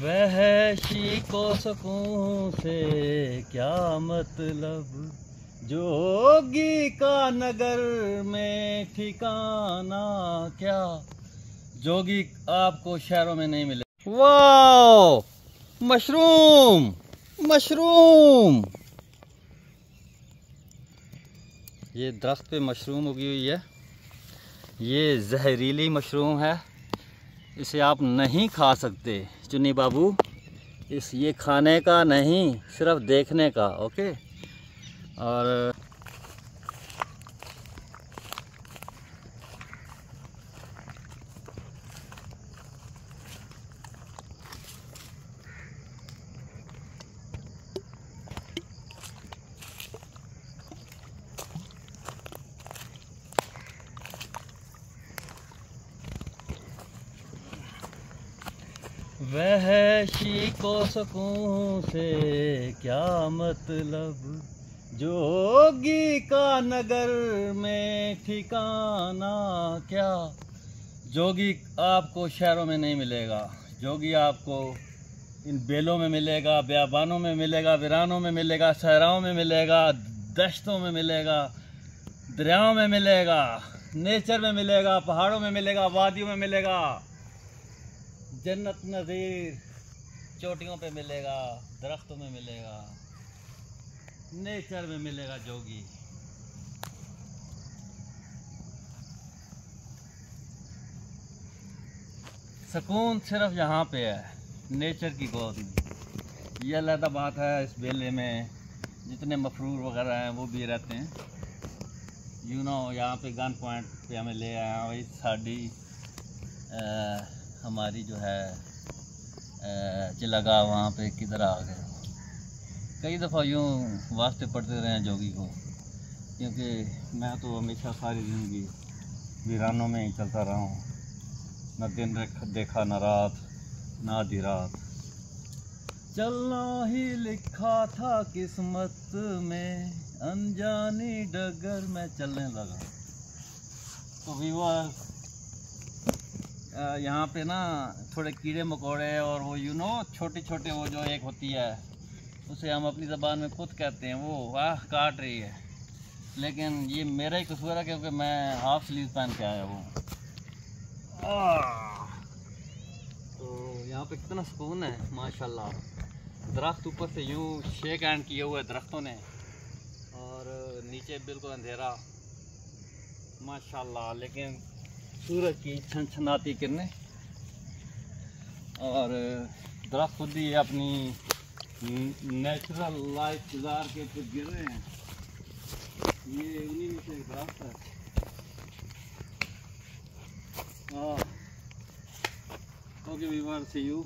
वहशी को सुकून से क्या मतलब, जोगी का नगर में ठिकाना क्या। जोगी आपको शहरों में नहीं मिले। वाह, मशरूम मशरूम, ये दरख्त पे मशरूम उगी हुई है। ये जहरीली मशरूम है, इसे आप नहीं खा सकते चुन्नी बाबू। ये खाने का नहीं, सिर्फ देखने का। ओके। और वहशी को सुकून से क्या मतलब, जोगी का नगर में ठिकाना क्या। जोगी आपको शहरों में नहीं मिलेगा। जोगी आपको इन बेलों में मिलेगा, बियाबानों में मिलेगा, वीरानों में मिलेगा, सहराओं में मिलेगा, दश्तों में मिलेगा, दरियाओं में मिलेगा, नेचर में मिलेगा, पहाड़ों में मिलेगा, वादियों में मिलेगा, जन्नत नज़ीर चोटियों पे मिलेगा, दरख्तों में मिलेगा, नेचर में मिलेगा। जोगी सुकून सिर्फ यहाँ पे है, नेचर की गोद में। यह अलग बात है। इस बेले में जितने मफरूर वगैरह हैं वो भी रहते हैं। यहाँ पे गन पॉइंट पे हमें ले आया। वही साड़ी हमारी जो है चिलगा वहाँ पे किधर आ गए। कई दफ़ा यूँ वास्ते पढ़ते रहे हैं जोगी को, क्योंकि मैं तो हमेशा सारी ज़िंदगी वीरानों में ही चलता रहा हूँ। न दिन देखा, न रात, न आधी रात। चलना ही लिखा था किस्मत में, अनजानी डगर में चलने लगा। तो व्यूअर्स, यहाँ पे ना थोड़े कीड़े मकोड़े और वो छोटे छोटे वो जो एक होती है, उसे हम अपनी ज़बान में खुद कहते हैं, वो वाह काट रही है। लेकिन ये मेरा ही कसूर है, क्योंकि मैं हाफ स्लीव पहन के आया हूँ। तो यहाँ पे कितना सुकून है माशाल्लाह। दरख्त ऊपर से यूँ शेक हैंड किए हुए दरख्तों ने, और नीचे बिल्कुल अंधेरा माशाल्लाह। लेकिन सूरज की छनछनाती किरणें, और दरख्त खुद ही अपनी नेचुरल लाइफ गुजार के फिर गिर रहे हैं। ये उन्हीं में से एक दरख्त है। Okay viewers, see you.